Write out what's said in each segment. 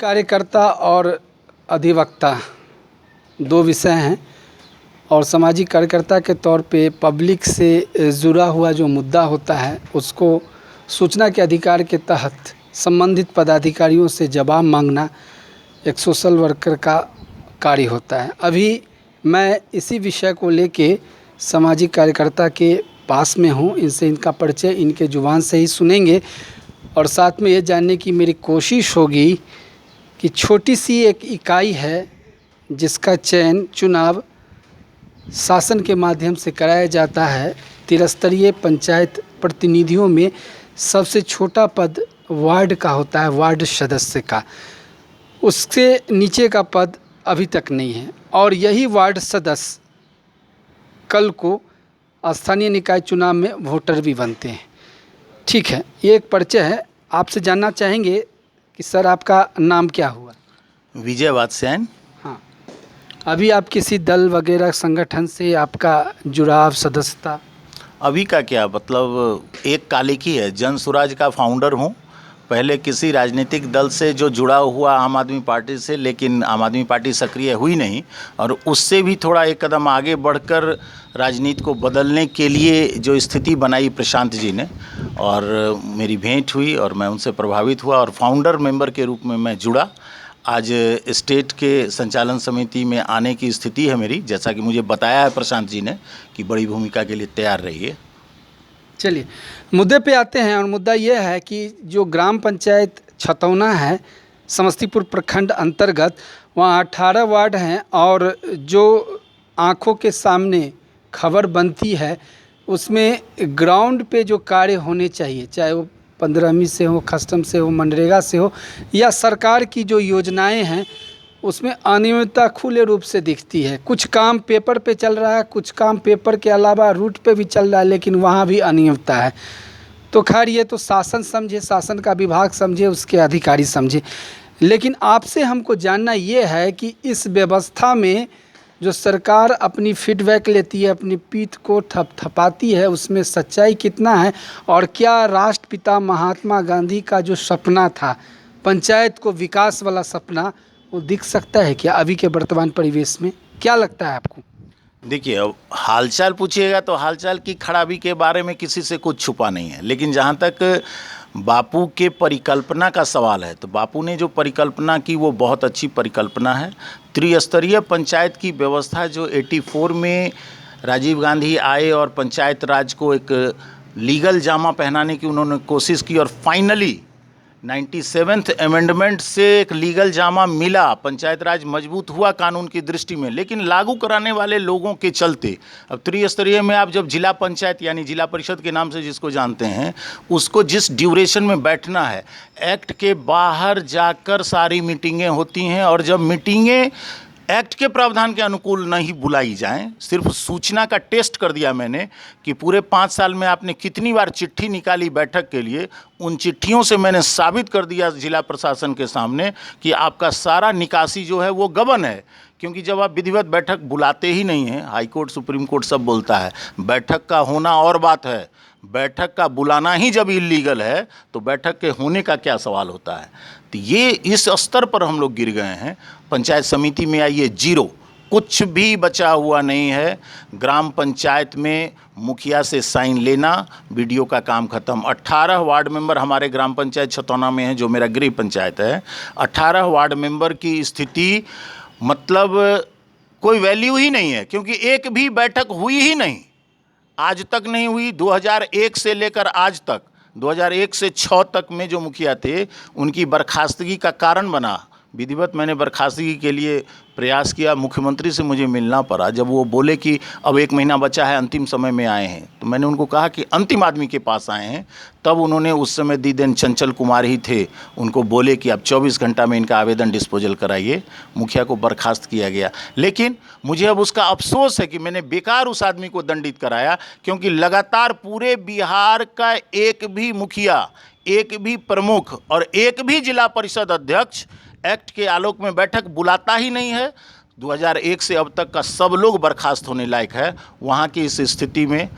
कार्यकर्ता और अधिवक्ता दो विषय हैं और सामाजिक कार्यकर्ता के तौर पे पब्लिक से जुड़ा हुआ जो मुद्दा होता है उसको सूचना के अधिकार के तहत संबंधित पदाधिकारियों से जवाब मांगना एक सोशल वर्कर का कार्य होता है। अभी मैं इसी विषय को लेके सामाजिक कार्यकर्ता के पास में हूँ। इनसे इनका परिचय इनके जुबान से ही सुनेंगे और साथ में ये जानने की मेरी कोशिश होगी कि छोटी सी एक इकाई है जिसका चयन चुनाव शासन के माध्यम से कराया जाता है। त्रिस्तरीय पंचायत प्रतिनिधियों में सबसे छोटा पद वार्ड का होता है, वार्ड सदस्य का। उससे नीचे का पद अभी तक नहीं है और यही वार्ड सदस्य कल को स्थानीय निकाय चुनाव में वोटर भी बनते हैं। ठीक है, ये एक परिचय है। आपसे जानना चाहेंगे कि सर आपका नाम क्या हुआ? विजय वात्स्यायन। हाँ, अभी आप किसी दल वगैरह संगठन से आपका जुड़ाव सदस्यता? अभी का क्या मतलब, एक कालिक ही है, जन स्वराज का फाउंडर हूँ। पहले किसी राजनीतिक दल से जो जुड़ा हुआ आम आदमी पार्टी से, लेकिन आम आदमी पार्टी सक्रिय हुई नहीं और उससे भी थोड़ा एक कदम आगे बढ़कर राजनीति को बदलने के लिए जो स्थिति बनाई प्रशांत जी ने, और मेरी भेंट हुई और मैं उनसे प्रभावित हुआ और फाउंडर मेंबर के रूप में मैं जुड़ा। आज स्टेट के संचालन समिति में आने की स्थिति है मेरी, जैसा कि मुझे बताया है प्रशांत जी ने कि बड़ी भूमिका के लिए तैयार रहिए। चलिए मुद्दे पे आते हैं और मुद्दा ये है कि जो ग्राम पंचायत छतौना है समस्तीपुर प्रखंड अंतर्गत, वहाँ 18 वार्ड हैं और जो आँखों के सामने खबर बनती है उसमें ग्राउंड पे जो कार्य होने चाहिए, चाहे वो 15वीं से हो, कस्टम से हो, मनरेगा से हो या सरकार की जो योजनाएं हैं उसमें अनियमितता खुले रूप से दिखती है। कुछ काम पेपर पे चल रहा है, कुछ काम पेपर के अलावा रूट पे भी चल रहा है, लेकिन वहाँ भी अनियमितता है। तो खैर ये तो शासन समझे, शासन का विभाग समझे, उसके अधिकारी समझे, लेकिन आपसे हमको जानना ये है कि इस व्यवस्था में जो सरकार अपनी फीडबैक लेती है, अपनी पीठ को थपथपाती है, उसमें सच्चाई कितना है और क्या राष्ट्रपिता महात्मा गांधी का जो सपना था पंचायत को विकास वाला सपना, वो दिख सकता है क्या अभी के वर्तमान परिवेश में? क्या लगता है आपको? देखिए, अब हालचाल पूछिएगा तो हालचाल की खराबी के बारे में किसी से कुछ छुपा नहीं है, लेकिन जहाँ तक बापू के परिकल्पना का सवाल है तो बापू ने जो परिकल्पना की वो बहुत अच्छी परिकल्पना है। त्रिस्तरीय पंचायत की व्यवस्था जो 84 में राजीव गांधी आए और पंचायत राज को एक लीगल जामा पहनाने की उन्होंने कोशिश की और फाइनली 97th अमेंडमेंट से एक लीगल जामा मिला, पंचायत राज मजबूत हुआ कानून की दृष्टि में। लेकिन लागू कराने वाले लोगों के चलते अब त्रिस्तरीय में आप जब जिला पंचायत यानी जिला परिषद के नाम से जिसको जानते हैं, उसको जिस ड्यूरेशन में बैठना है, एक्ट के बाहर जाकर सारी मीटिंगें होती हैं और जब मीटिंगें एक्ट के प्रावधान के अनुकूल नहीं बुलाई जाएं, सिर्फ सूचना का टेस्ट कर दिया मैंने कि पूरे 5 साल में आपने कितनी बार चिट्ठी निकाली बैठक के लिए, उन चिट्ठियों से मैंने साबित कर दिया जिला प्रशासन के सामने कि आपका सारा निकासी जो है वो गबन है। क्योंकि जब आप विधिवत बैठक बुलाते ही नहीं हैं, हाई कोर्ट सुप्रीम कोर्ट सब बोलता है, बैठक का होना और बात है, बैठक का बुलाना ही जब इलीगल है तो बैठक के होने का क्या सवाल होता है। तो ये इस स्तर पर हम लोग गिर गए हैं। पंचायत समिति में आइए, जीरो, कुछ भी बचा हुआ नहीं है। ग्राम पंचायत में मुखिया से साइन लेना, बीडीओ का काम खत्म। 18 वार्ड मेंबर हमारे ग्राम पंचायत छतौना में है जो मेरा गृह पंचायत है। 18 वार्ड मेंबर की स्थिति मतलब कोई वैल्यू ही नहीं है, क्योंकि एक भी बैठक हुई ही नहीं, आज तक नहीं हुई। 2001 से लेकर आज तक, 2001 से 6 तक में जो मुखिया थे उनकी बर्खास्तगी का कारण बना। विधिवत मैंने बर्खास्तगी के लिए प्रयास किया, मुख्यमंत्री से मुझे मिलना पड़ा। जब वो बोले कि अब 1 महीना बचा है, अंतिम समय में आए हैं, तो मैंने उनको कहा कि अंतिम आदमी के पास आए हैं। तब उन्होंने, उस समय दीदेन चंचल कुमार ही थे, उनको बोले कि अब 24 घंटा में इनका आवेदन डिस्पोजल कराइए। मुखिया को बर्खास्त किया गया। लेकिन मुझे अब उसका अफसोस है कि मैंने बेकार उस आदमी को दंडित कराया, क्योंकि लगातार पूरे बिहार का एक भी मुखिया, एक भी प्रमुख और एक भी जिला परिषद अध्यक्ष एक्ट के आलोक में बैठक बुलाता ही नहीं है। 2001 से अब तक का सब लोग बर्खास्त होने लायक है। वहाँ की इस स्थिति में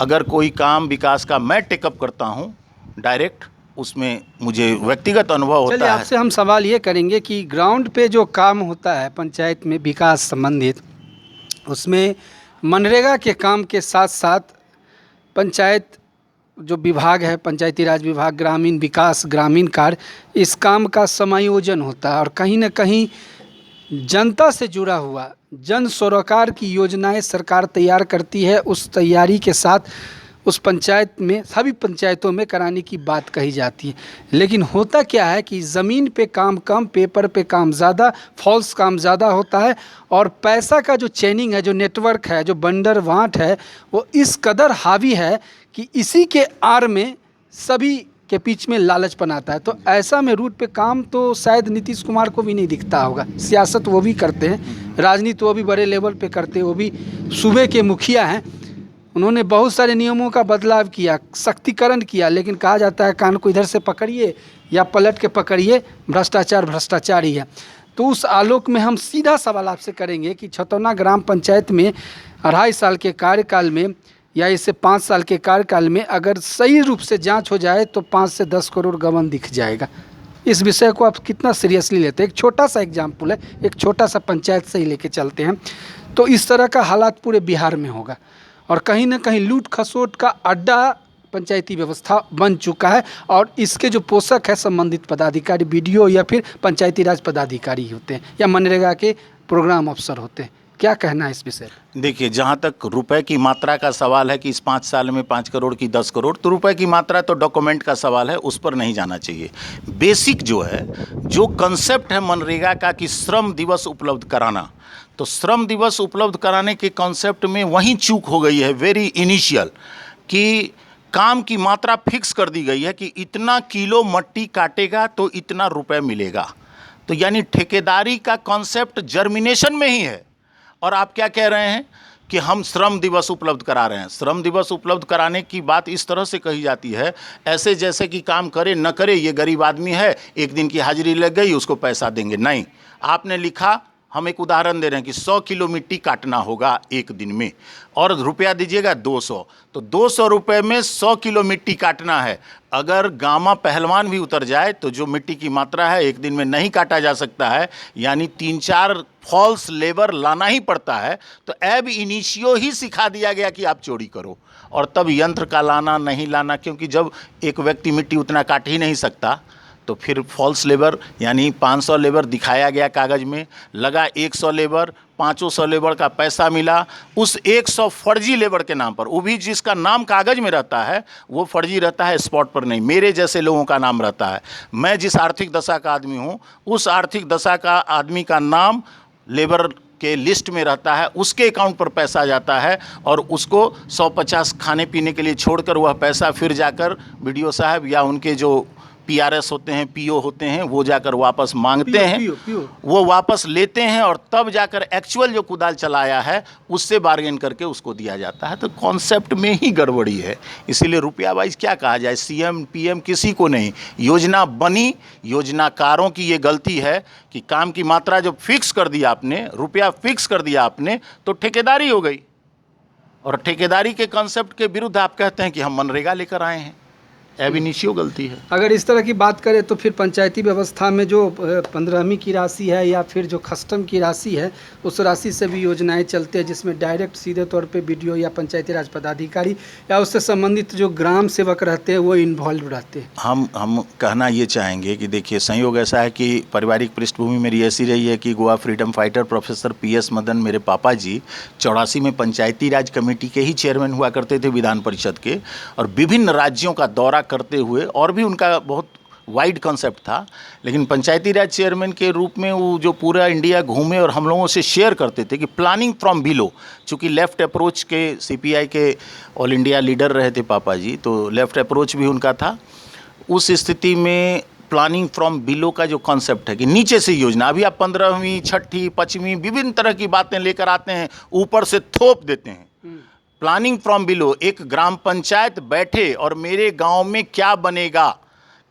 अगर कोई काम विकास का मैं टेकअप करता हूँ डायरेक्ट, उसमें मुझे व्यक्तिगत अनुभव चलिए होता है। आपसे हम सवाल ये करेंगे कि ग्राउंड पे जो काम होता है पंचायत में विकास संबंधित, उसमें मनरेगा के काम के साथ साथ पंचायत जो विभाग है, पंचायती राज विभाग, ग्रामीण विकास, ग्रामीण कार्य, इस काम का समायोजन होता है और कहीं ना कहीं जनता से जुड़ा हुआ जन सरोकार की योजनाएं सरकार तैयार करती है। उस तैयारी के साथ उस पंचायत में, सभी पंचायतों में कराने की बात कही जाती है। लेकिन होता क्या है कि ज़मीन पे काम कम, पेपर पे काम ज़्यादा, फॉल्स काम ज़्यादा होता है और पैसा का जो चेनिंग है, जो नेटवर्क है, जो बंडर वांट है, वो इस कदर हावी है कि इसी के आड़ में सभी के बीच में लालचपन आता है। तो ऐसा में रूट पे काम तो शायद नीतीश कुमार को भी नहीं दिखता होगा। सियासत वो भी करते हैं, राजनीति वो भी बड़े लेवल पे करते हैं, वो भी सूबे के मुखिया हैं। उन्होंने बहुत सारे नियमों का बदलाव किया, सख्तीकरण किया, लेकिन कहा जाता है कान को इधर से पकड़िए या पलट के पकड़िए, भ्रष्टाचार भ्रष्टाचार ही है। तो उस आलोक में हम सीधा सवाल आपसे करेंगे कि छतौना ग्राम पंचायत में 2.5 साल के कार्यकाल में या इससे 5 साल के कार्यकाल में अगर सही रूप से जांच हो जाए तो 5 से 10 करोड़ गबन दिख जाएगा। इस विषय को आप कितना सीरियसली लेते हैं? एक छोटा सा एग्जाम्पल है, एक छोटा सा पंचायत से ही लेके चलते हैं। तो इस तरह का हालात पूरे बिहार में होगा और कहीं ना कहीं लूट खसोट का अड्डा पंचायती व्यवस्था बन चुका है और इसके जो पोषक है संबंधित पदाधिकारी, बीडीओ या फिर पंचायती राज पदाधिकारी होते हैं या मनरेगा के प्रोग्राम अफसर होते हैं। क्या कहना है इस विषय? देखिए, जहाँ तक रुपए की मात्रा का सवाल है कि इस 5 साल में 5 करोड़ की 10 करोड़, तो रुपए की मात्रा तो डॉक्यूमेंट का सवाल है, उस पर नहीं जाना चाहिए। बेसिक जो है, जो कंसेप्ट है मनरेगा का कि श्रम दिवस उपलब्ध कराना, तो श्रम दिवस उपलब्ध कराने के कॉन्सेप्ट में वहीं चूक हो गई है वेरी इनिशियल, कि काम की मात्रा फिक्स कर दी गई है कि इतना किलो मट्टी काटेगा तो इतना रुपए मिलेगा। तो यानी ठेकेदारी का कॉन्सेप्ट जर्मिनेशन में ही है। और आप क्या कह रहे हैं कि हम श्रम दिवस उपलब्ध करा रहे हैं। श्रम दिवस उपलब्ध कराने की बात इस तरह से कही जाती है, ऐसे जैसे कि काम करे न करे, ये गरीब आदमी है, एक दिन की हाजिरी लग गई, उसको पैसा देंगे। नहीं, आपने लिखा, हम एक उदाहरण दे रहे हैं कि 100 किलो मिट्टी काटना होगा एक दिन में और रुपया दीजिएगा 200, तो 200 रुपये में 100 किलो मिट्टी काटना है। अगर गामा पहलवान भी उतर जाए तो जो मिट्टी की मात्रा है एक दिन में नहीं काटा जा सकता है, यानी 3-4 फॉल्स लेबर लाना ही पड़ता है। तो एब इनिशियो ही सिखा दिया गया कि आप चोरी करो, और तब यंत्र का लाना नहीं लाना, क्योंकि जब एक व्यक्ति मिट्टी उतना काट ही नहीं सकता तो फिर फॉल्स लेबर यानी 500 लेबर दिखाया गया कागज़ में, लगा 100 लेबर, 500 लेबर का पैसा मिला, उस 100 फर्जी लेबर के नाम पर, वो भी जिसका नाम कागज़ में रहता है वो फर्जी रहता है, स्पॉट पर नहीं, मेरे जैसे लोगों का नाम रहता है। मैं जिस आर्थिक दशा का आदमी हूँ, उस आर्थिक दशा का आदमी का नाम लेबर के लिस्ट में रहता है, उसके अकाउंट पर पैसा जाता है और उसको 150 खाने पीने के लिए छोड़कर वह पैसा फिर जाकर बीडीओ साहब या उनके जो पीआरएस होते हैं, पीओ होते हैं, वो जाकर वापस मांगते हैं, वो वापस लेते हैं और तब जाकर एक्चुअल जो कुदाल चलाया है उससे बार्गेन करके उसको दिया जाता है। तो कॉन्सेप्ट में ही गड़बड़ी है। इसीलिए रुपया वाइज क्या कहा जाए, सीएम पीएम किसी को नहीं, योजना बनी, योजनाकारों की ये गलती है कि काम की मात्रा जब फिक्स कर दिया आपने, रुपया फिक्स कर दिया आपने, तो ठेकेदारी हो गई। और ठेकेदारी के कॉन्सेप्ट के विरुद्ध आप कहते हैं कि हम मनरेगा लेकर आए हैं। एब इनिशियो गलती है। अगर इस तरह की बात करें तो फिर पंचायती व्यवस्था में जो 15वीं की राशि है या फिर जो कस्टम की राशि है, उस राशि से भी योजनाएं चलते हैं जिसमें डायरेक्ट सीधे तौर पे बीडीओ या पंचायती राज पदाधिकारी या उससे संबंधित जो ग्राम सेवक रहते हैं वो इन्वॉल्व रहते हैं। हम कहना ये चाहेंगे कि देखिए, संयोग ऐसा है कि पारिवारिक पृष्ठभूमि मेरी ऐसी रही है कि Goa freedom fighter professor PS Madan, मेरे पापा जी 84 में पंचायती राज कमेटी के ही चेयरमैन हुआ करते थे विधान परिषद के, और विभिन्न राज्यों का दौरा करते हुए, और भी उनका बहुत वाइड कॉन्सेप्ट था, लेकिन पंचायती राज चेयरमैन के रूप में वो जो पूरा इंडिया घूमे और हम लोगों से शेयर करते थे कि प्लानिंग फ्रॉम बिलो, चूँकि लेफ़्ट अप्रोच के CPI के ऑल इंडिया लीडर रहे थे पापा जी, तो लेफ़्ट अप्रोच भी उनका था। उस स्थिति में प्लानिंग फ्रॉम बिलो का जो कॉन्सेप्ट है कि नीचे से योजना, अभी आप 15वीं 6ठी 5वीं विभिन्न तरह की बातें लेकर आते हैं, ऊपर से थोप देते हैं। प्लानिंग फ्रॉम बिलो, एक ग्राम पंचायत बैठे और मेरे गांव में क्या बनेगा,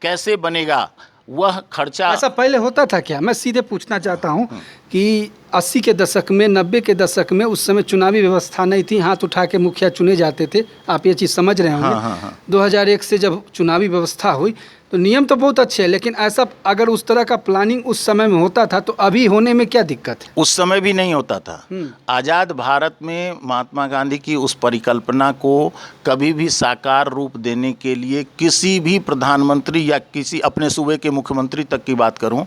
कैसे बनेगा, वह खर्चा। ऐसा पहले होता था क्या? मैं सीधे पूछना चाहता हूं कि 80 के दशक में, 90 के दशक में, उस समय चुनावी व्यवस्था नहीं थी, हाथ उठा के मुखिया चुने जाते थे, आप ये चीज़ समझ रहे होंगे। 2001 से जब चुनावी व्यवस्था हुई तो नियम तो बहुत अच्छे हैं, लेकिन ऐसा अगर उस तरह का प्लानिंग उस समय में होता था तो अभी होने में क्या दिक्कत है? उस समय भी नहीं होता था। आज़ाद भारत में महात्मा गांधी की उस परिकल्पना को कभी भी साकार रूप देने के लिए किसी भी प्रधानमंत्री या किसी अपने सूबे के मुख्यमंत्री तक की बात करूं,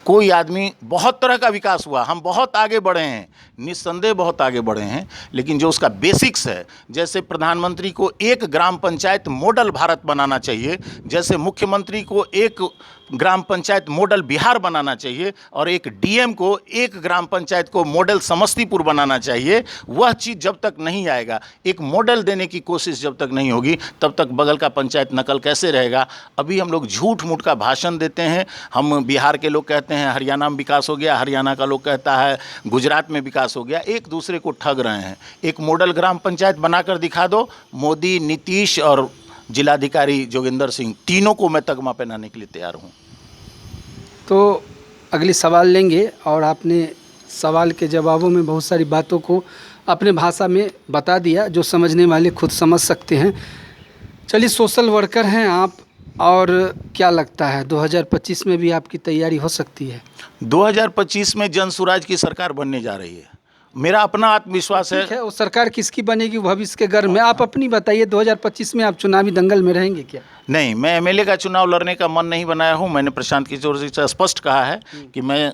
कोई आदमी, बहुत तरह का विकास हुआ, हम बहुत आगे बढ़े हैं, निस्संदेह बहुत आगे बढ़े हैं, लेकिन जो उसका बेसिक्स है, जैसे प्रधानमंत्री को एक ग्राम पंचायत मॉडल भारत बनाना चाहिए, जैसे मुख्यमंत्री को एक ग्राम पंचायत मॉडल बिहार बनाना चाहिए और एक डीएम को एक ग्राम पंचायत को मॉडल समस्तीपुर बनाना चाहिए, वह चीज़ जब तक नहीं आएगा, एक मॉडल देने की कोशिश जब तक नहीं होगी, तब तक बगल का पंचायत नकल कैसे रहेगा? अभी हम लोग झूठ मूठ का भाषण देते हैं। हम बिहार के लोग कहते हैं हरियाणा में विकास हो गया, हरियाणा का लोग कहता है गुजरात में विकास हो गया, एक दूसरे को ठग रहे हैं। एक मॉडल ग्राम पंचायत बनाकर दिखा दो, मोदी, नीतीश और जिलाधिकारी जोगिंदर सिंह, तीनों को मैं तगमा पहनाने के लिए तैयार हूँ। तो अगली सवाल लेंगे, और आपने सवाल के जवाबों में बहुत सारी बातों को अपने भाषा में बता दिया, जो समझने वाले खुद समझ सकते हैं। चलिए, सोशल वर्कर हैं आप, और क्या लगता है 2025 में भी आपकी तैयारी हो सकती है? 2025 में जन स्वराज की सरकार बनने जा रही है, मेरा अपना आत्मविश्वास है। ठीक है, वो सरकार किसकी बनेगी भविष्य के घर में आप अपनी बताइए। 2025 में आप चुनावी दंगल में रहेंगे क्या? नहीं, मैं एमएलए का चुनाव लड़ने का मन नहीं बनाया हूं। मैंने प्रशांत किशोर जी से स्पष्ट कहा है कि मैं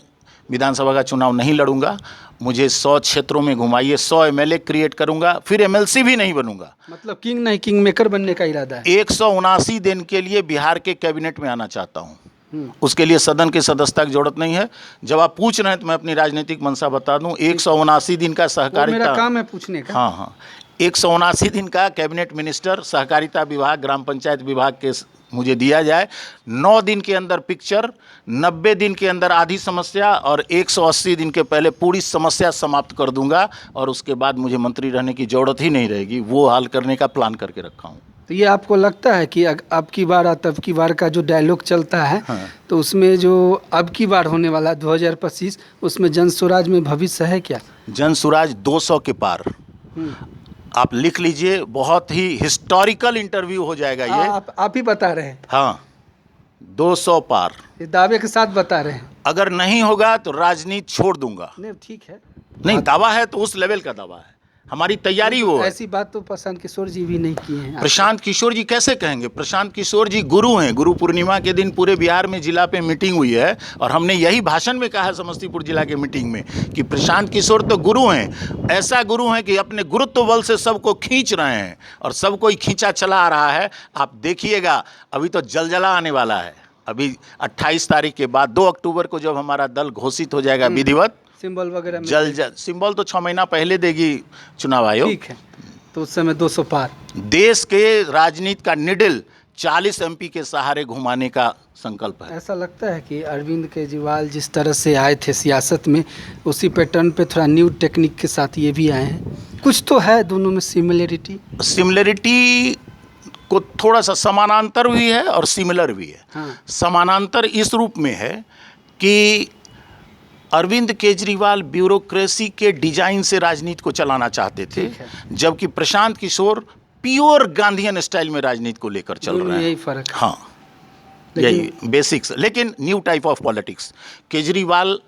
विधानसभा का चुनाव नहीं लड़ूंगा। मुझे 100 क्षेत्रों में घुमाइए, 100 एमएलए क्रिएट करूंगा, फिर एमएलसी भी नहीं बनूंगा। मतलब किंग नहीं, किंग मेकर बनने का इरादा है? 179 दिन के लिए बिहार के कैबिनेट में आना चाहता हूं। उसके लिए सदन की सदस्यता की जरूरत नहीं है। जब आप पूछ रहे हैं तो मैं अपनी राजनीतिक मंशा बता दूं। 179 दिन का सहकारिता, मेरा काम है पूछने का। हाँ, 179 दिन का कैबिनेट मिनिस्टर, सहकारिता विभाग, ग्राम पंचायत विभाग के मुझे दिया जाए। 9 दिन के अंदर पिक्चर, 90 दिन के अंदर आधी समस्या और 180 दिन के पहले पूरी समस्या समाप्त कर दूंगा, और उसके बाद मुझे मंत्री रहने की जरूरत ही नहीं रहेगी। वो हाल करने का प्लान करके रखा हूँ। तो ये आपको लगता है कि अब की बार तब की बार का जो डायलॉग चलता है, हाँ। तो उसमें जो अब की बार होने वाला 2025, उसमें जन स्वराज में भविष्य है क्या? जन स्वराज 200 के पार। आप लिख लीजिए, बहुत ही हिस्टोरिकल इंटरव्यू हो जाएगा ये। आप ही बता रहे हैं? हाँ, 200 पार, ये दावे के साथ बता रहे हैं? अगर नहीं होगा तो राजनीति छोड़ दूंगा। नहीं, ठीक है, नहीं, दावा है तो उस लेवल का दावा है, हमारी तैयारी वो है। ऐसी बात तो प्रशांत किशोर जी भी नहीं किए हैं। प्रशांत किशोर जी कैसे कहेंगे? प्रशांत किशोर जी गुरु हैं। गुरु पूर्णिमा के दिन पूरे बिहार में जिला पे मीटिंग हुई है, और हमने यही भाषण में कहा है समस्तीपुर जिला के मीटिंग में कि प्रशांत किशोर तो गुरु हैं, ऐसा गुरु हैं कि अपने गुरुत्व बल से सबको खींच रहे हैं, और सबको ही खींचा चला आ रहा है। आप देखिएगा, अभी तो जलजला आने वाला है। अभी 28 तारीख के बाद 2 अक्टूबर को जब हमारा दल घोषित हो जाएगा विधिवत, सिंबल वगैरह में जल सिंबल तो 6 महीना पहले देगी चुनाव आयोग। ठीक है, तो उस समय 200 पार। देश के राजनीति का निडिल 40 एमपी के सहारे घुमाने का संकल्प है। ऐसा लगता है कि अरविंद केजरीवाल जिस तरह से आए थे सियासत में, उसी पैटर्न पे थोड़ा न्यू टेक्निक के साथ ये भी आए हैं। कुछ तो है दोनों में सिमिलरिटी को थोड़ा सा समानांतर भी है और सिमिलर भी है। हाँ। समानांतर इस रूप में है कि अरविंद केजरीवाल ब्यूरोक्रेसी के डिजाइन से राजनीति को चलाना चाहते थे, जबकि Prashant Kishor pure Gandhian style में राजनीति को लेकर चल रहे हैं। यही फर्क है। हाँ, यही बेसिक्स, लेकिन new type of politics. Kejriwal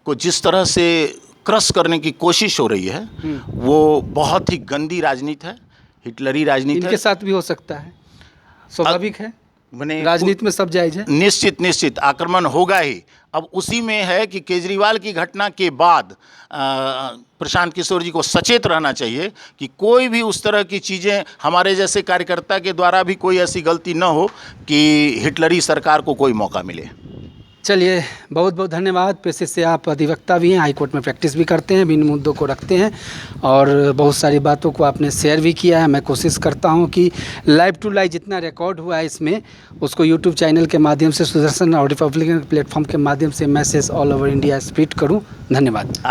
को जिस तरह से क्रश करने की कोशिश हो रही है, वो बहुत ही गंदी राजनीति है, हिटलरी राजनीति है। इनके साथ भी हो सकता है, स्वाभाविक है, राजनीति में सब जायज है। निश्चित आक्रमण होगा ही। अब उसी में है कि केजरीवाल की घटना के बाद प्रशांत किशोर जी को सचेत रहना चाहिए कि कोई भी उस तरह की चीज़ें हमारे जैसे कार्यकर्ता के द्वारा भी कोई ऐसी गलती न हो कि हिटलरी सरकार को कोई मौका मिले। चलिए, बहुत बहुत धन्यवाद। पेशे से आप अधिवक्ता भी हैं, हाईकोर्ट में प्रैक्टिस भी करते हैं, विभिन्न मुद्दों को रखते हैं, और बहुत सारी बातों को आपने शेयर भी किया है। मैं कोशिश करता हूं कि लाइव टू लाइव जितना रिकॉर्ड हुआ है इसमें, उसको यूट्यूब चैनल के माध्यम से, सुदर्शन और रिपब्लिकन प्लेटफॉर्म के माध्यम से message all over India spread करूं। धन्यवाद। आप